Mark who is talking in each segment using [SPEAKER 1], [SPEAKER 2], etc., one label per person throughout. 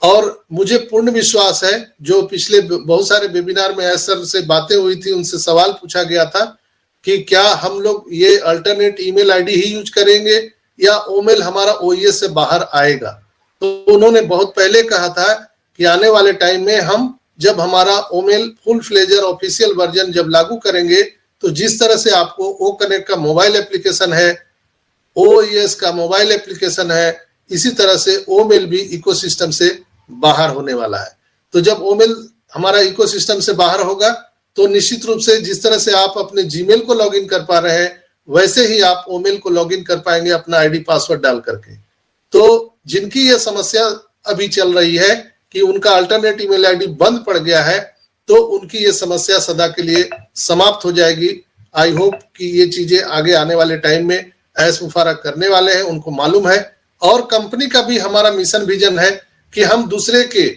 [SPEAKER 1] और मुझे पूर्ण विश्वास है, जो पिछले बहुत सारे वेबिनार में सर से बातें हुई थी, उनसे सवाल पूछा गया था कि क्या हम लोग ये अल्टरनेट ईमेल आईडी ही यूज करेंगे या ओमेल हमारा ओईएस से बाहर आएगा। तो उन्होंने बहुत पहले कहा था कि आने वाले टाइम में हम जब हमारा ओमेल फुल फ्लेजर ऑफिशियल वर्जन जब लागू करेंगे, तो जिस तरह से आपको ओ कनेक्ट का मोबाइल एप्लीकेशन है, ओईएस का मोबाइल एप्लीकेशन है, इसी तरह से ओमेल भी इकोसिस्टम से बाहर होने वाला है। तो जब ओमेल हमारा इकोसिस्टम से बाहर होगा तो निश्चित रूप से जिस तरह से आप अपने जीमेल को लॉगिन कर पा रहे हैं, वैसे ही आप ओमेल को लॉगिन कर पाएंगे अपना आईडी पासवर्ड डाल करके। तो जिनकी ये समस्या अभी चल रही है कि उनका अल्टरनेट ईमेल आईडी बंद पड़ गया है, तो उनकी ये समस्या सदा के लिए समाप्त हो जाएगी। आई होप कि ये चीजें आगे आने वाले टाइम में ऐश मुफारा करने वाले हैं, उनको मालूम है। और कंपनी का भी हमारा मिशन विजन है कि हम दूसरे के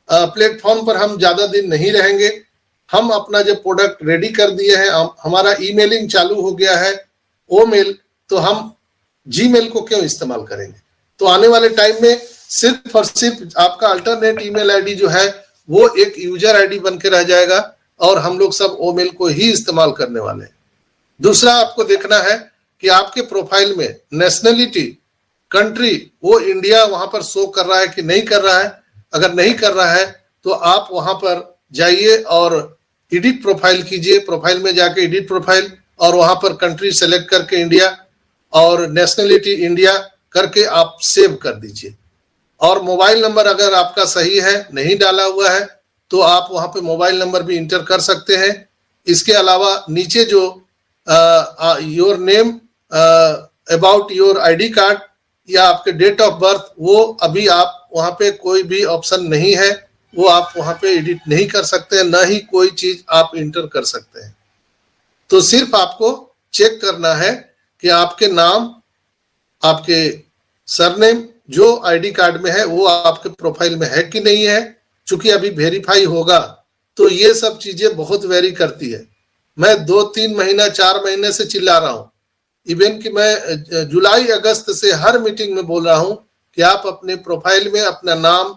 [SPEAKER 1] प्लेटफॉर्म पर हम ज्यादा दिन नहीं रहेंगे। हम अपना जो प्रोडक्ट रेडी कर दिए हैं, हमारा ईमेलिंग चालू हो गया है ओमेल, तो हम जीमेल को क्यों इस्तेमाल करेंगे। तो आने वाले टाइम में सिर्फ और सिर्फ आपका अल्टरनेट ईमेल आईडी जो है वो एक यूजर आईडी बन के रह जाएगा और हम लोग सब ओमेल को ही इस्तेमाल करने वाले हैं। दूसरा आपको देखना है कि आपके प्रोफाइल में नेशनलिटी, कंट्री, वो इंडिया वहां पर शो कर रहा है कि नहीं कर रहा है। अगर नहीं कर रहा है तो आप वहां पर जाइए और एडिट प्रोफाइल कीजिए। प्रोफाइल में जाके एडिट प्रोफाइल और वहां पर कंट्री सेलेक्ट करके इंडिया और नेशनलिटी इंडिया करके आप सेव कर दीजिए। और मोबाइल नंबर अगर आपका सही है, नहीं डाला हुआ है, तो आप वहां पे मोबाइल नंबर भी इंटर कर सकते हैं। इसके अलावा नीचे जो your name, about your ID card या आपके डेट ऑफ बर्थ, वो अभी आप वहां पे कोई भी ऑप्शन नहीं है, वो आप वहां पे एडिट नहीं कर सकते हैं, ना ही कोई चीज आप इंटर कर सकते हैं। तो सिर्फ आपको चेक करना है कि आपके नाम, आपके सरनेम जो आईडी कार्ड में है वो आपके प्रोफाइल में है कि नहीं है। चूंकि अभी वेरीफाई होगा तो ये सब चीजें बहुत वेरी करती है। मैं 2-3 महीना 4 महीने से चिल्ला रहा हूं, इवन कि मैं जुलाई अगस्त से हर मीटिंग में बोल रहा हूं कि आप अपने प्रोफाइल में अपना नाम,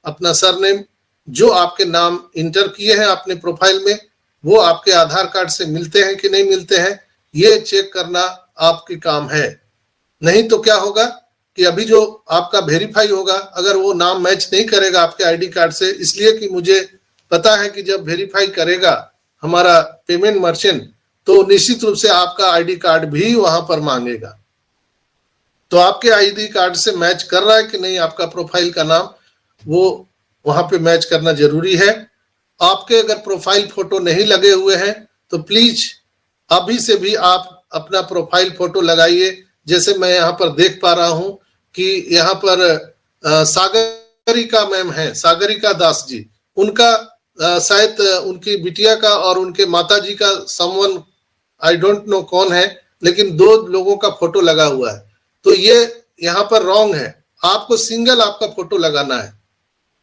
[SPEAKER 1] अपना सरनेम, जो आपके नाम इंटर किए हैं अपने प्रोफाइल में, वो आपके आधार कार्ड से मिलते हैं कि नहीं मिलते हैं, ये चेक करना आपके काम है। नहीं तो क्या होगा कि अभी जो आपका वेरीफाई होगा, अगर वो नाम मैच नहीं करेगा आपके आईडी कार्ड से, इसलिए कि मुझे पता है कि जब वेरीफाई करेगा हमारा पेमेंट मर्चेंट तो निश्चित रूप से आपका आईडी कार्ड भी वहां पर मांगेगा। तो आपके आईडी कार्ड से मैच कर रहा है कि नहीं आपका प्रोफाइल का नाम, वो वहां पे मैच करना जरूरी है। आपके अगर प्रोफाइल फोटो नहीं लगे हुए हैं तो प्लीज अभी से भी आप अपना प्रोफाइल फोटो लगाइए। जैसे मैं यहाँ पर देख पा रहा हूं कि यहाँ पर सागरिका मैम है, सागरिका दास जी, उनका शायद उनकी बिटिया का और उनके माताजी का समवन, आई डोंट नो कौन है, लेकिन 2 लोगों का फोटो लगा हुआ है। तो ये यहाँ पर रॉन्ग है। आपको सिंगल आपका फोटो लगाना है।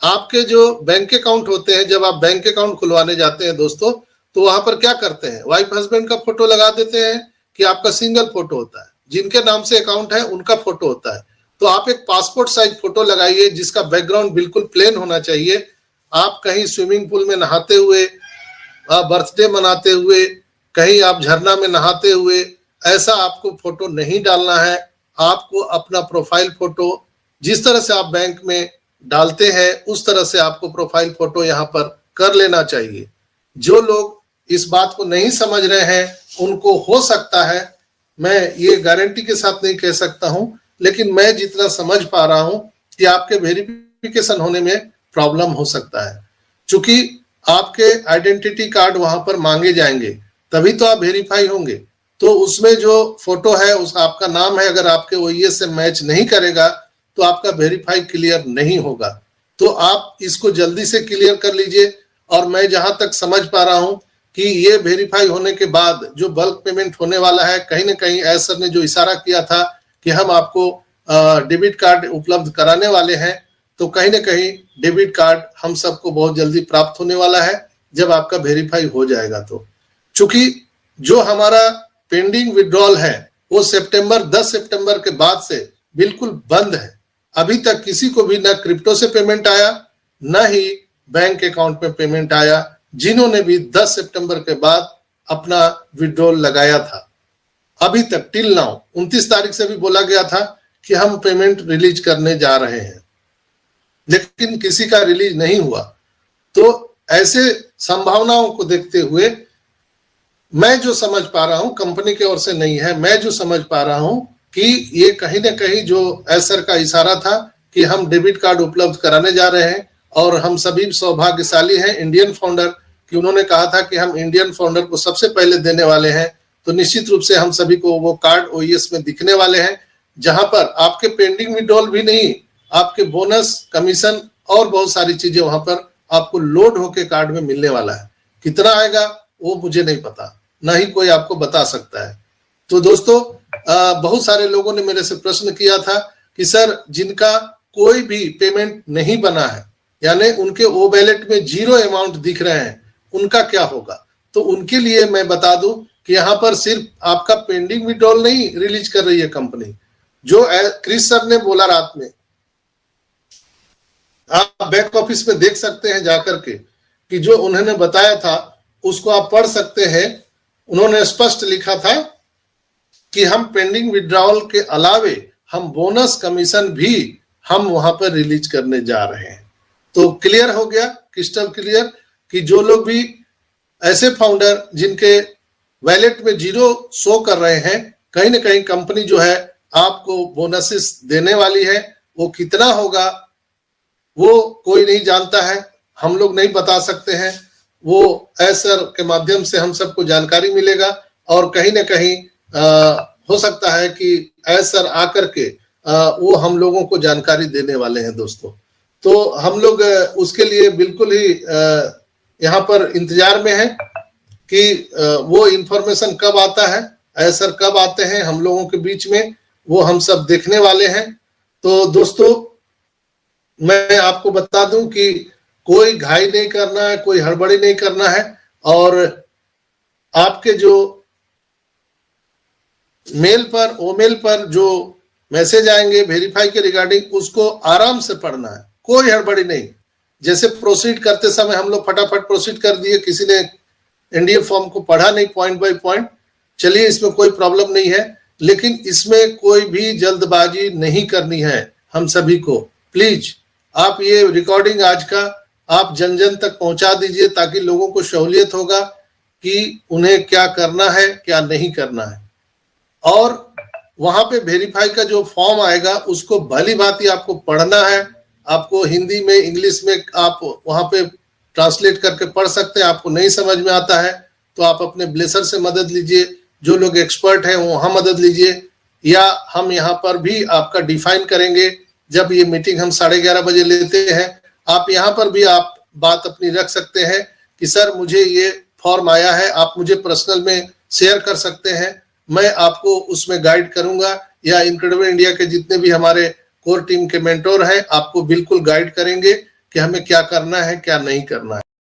[SPEAKER 1] आपके जो बैंक अकाउंट होते हैं, जब आप बैंक अकाउंट खुलवाने जाते हैं दोस्तों, तो वहां पर क्या करते हैं, वाइफ हस्बैंड का फोटो लगा देते हैं कि आपका सिंगल फोटो होता है। जिनके नाम से अकाउंट है उनका फोटो होता है। तो आप एक पासपोर्ट साइज फोटो लगाइए जिसका बैकग्राउंड बिल्कुल प्लेन होना चाहिए। आप कहीं स्विमिंग पूल में नहाते हुए, बर्थडे मनाते हुए, कहीं आप झरना में नहाते हुए, ऐसा आपको फोटो नहीं डालना है। आपको अपना प्रोफाइल फोटो जिस तरह से आप बैंक में डालते हैं उस तरह से आपको प्रोफाइल फोटो यहाँ पर कर लेना चाहिए। जो लोग इस बात को नहीं समझ रहे हैं उनको हो सकता है, मैं ये गारंटी के साथ नहीं कह सकता हूं, लेकिन मैं जितना समझ पा रहा हूं कि आपके वेरिफिकेशन होने में प्रॉब्लम हो सकता है। चूंकि आपके आइडेंटिटी कार्ड वहां पर मांगे जाएंगे तभी तो आप वेरीफाई होंगे। तो उसमें जो फोटो है, उस आपका नाम है, अगर आपके ओईएस से मैच नहीं करेगा तो आपका वेरीफाई क्लियर नहीं होगा। तो आप इसको जल्दी से क्लियर कर लीजिए। और मैं जहां तक समझ पा रहा हूं कि ये वेरीफाई होने के बाद जो बल्क पेमेंट होने वाला है, कहीं ना कहीं एस सर ने जो इशारा किया था कि हम आपको डेबिट कार्ड उपलब्ध कराने वाले हैं, तो कहीं ना कहीं डेबिट कार्ड हम सबको बहुत जल्दी प्राप्त होने वाला है जब आपका वेरीफाई हो जाएगा। तो चूंकि जो हमारा पेंडिंग विड्रॉल है वो 10 सितंबर के बाद से बिल्कुल बंद है। अभी तक किसी को भी ना क्रिप्टो से पेमेंट आया, न ही बैंक अकाउंट में पेमेंट आया, जिन्होंने भी 10 सितंबर के बाद अपना विड्रॉल लगाया था। अभी तक टिल नाउ 29 तारीख से भी बोला गया था कि हम पेमेंट रिलीज करने जा रहे हैं, लेकिन किसी का रिलीज नहीं हुआ। तो ऐसे संभावनाओं को देखते हुए मैं जो समझ पा रहा हूं, कंपनी की ओर से नहीं है, मैं जो समझ पा रहा हूं कि ये कहीं ना कहीं जो एसर का इशारा था कि हम डेबिट कार्ड उपलब्ध कराने जा रहे हैं, और हम सभी सौभाग्यशाली हैं इंडियन फाउंडर कि उन्होंने कहा था कि हम इंडियन फाउंडर को सबसे पहले देने वाले हैं। तो निश्चित रूप से हम सभी को वो कार्ड ओईएस में दिखने वाले हैं, जहां पर आपके पेंडिंग विड्रॉल भी नहीं, आपके बोनस, कमीशन और बहुत सारी चीजें वहां पर आपको लोड होके कार्ड में मिलने वाला है। कितना आएगा वो मुझे नहीं पता, ना ही कोई आपको बता सकता है। तो दोस्तों, बहुत सारे लोगों ने मेरे से प्रश्न किया था कि सर, जिनका कोई भी पेमेंट नहीं बना है, यानी उनके ओ वैलेट में 0 अमाउंट दिख रहे हैं, उनका क्या होगा? तो उनके लिए मैं बता दूं कि यहाँ पर सिर्फ आपका पेंडिंग विड्रॉल नहीं रिलीज कर रही है कंपनी, जो क्रिस सर ने बोला रात में, आप बैक ऑफिस में देख सकते हैं जाकर के कि जो उन्होंने बताया था उसको आप पढ़ सकते हैं। उन्होंने स्पष्ट लिखा था कि हम पेंडिंग विड्रॉल के अलावे हम बोनस, कमीशन भी हम वहां पर रिलीज करने जा रहे हैं। तो क्लियर हो गया, क्रिस्टल क्लियर, कि जो लोग भी ऐसे फाउंडर जिनके वैलेट में 0 शो कर रहे हैं, कहीं ना कहीं कंपनी जो है आपको बोनसेस देने वाली है। वो कितना होगा वो कोई नहीं जानता है, हम लोग नहीं बता सकते हैं। वो एसर के माध्यम से हम सबको जानकारी मिलेगा, और कहीं ना कहीं हो सकता है कि एसर आकर के वो हम लोगों को जानकारी देने वाले हैं दोस्तों। तो हम लोग उसके लिए बिल्कुल ही यहाँ पर इंतजार में है कि वो इंफॉर्मेशन कब आता है, एसर कब आते हैं हम लोगों के बीच में, वो हम सब देखने वाले हैं। तो दोस्तों, मैं आपको बता दूं कि कोई घाई नहीं करना है, कोई हड़बड़ी नहीं करना है, और आपके जो मेल पर, ओमेल पर जो मैसेज आएंगे वेरीफाई के रिगार्डिंग, उसको आराम से पढ़ना है, कोई हड़बड़ी नहीं। जैसे प्रोसीड करते समय हम लोग फटाफट प्रोसीड कर दिए, किसी ने एनडीए फॉर्म को पढ़ा नहीं पॉइंट बाय पॉइंट, चलिए इसमें कोई प्रॉब्लम नहीं है, लेकिन इसमें कोई भी जल्दबाजी नहीं करनी है हम सभी को। प्लीज आप ये रिकॉर्डिंग आज का आप जन जन तक पहुंचा दीजिए, ताकि लोगों को सहूलियत होगा कि उन्हें क्या करना है, क्या नहीं करना है। और वहां पे वेरीफाई का जो फॉर्म आएगा उसको भली भांति आपको पढ़ना है, आपको हिंदी में, इंग्लिश में आप वहां पे ट्रांसलेट करके पढ़ सकते हैं। आपको नहीं समझ में आता है तो आप अपने ब्लेसर से मदद लीजिए, जो लोग एक्सपर्ट हैं वहां मदद लीजिए, या हम यहाँ पर भी आपका डिफाइन करेंगे। जब ये मीटिंग हम 11:30 बजे लेते हैं, आप यहाँ पर भी आप बात अपनी रख सकते हैं कि सर मुझे ये फॉर्म आया है, आप मुझे पर्सनल में शेयर कर सकते हैं, मैं आपको उसमें गाइड करूंगा, या इनक्रेडिबल इंडिया के जितने भी हमारे कोर टीम के मेंटोर हैं आपको बिल्कुल गाइड करेंगे कि हमें क्या करना है, क्या नहीं करना है।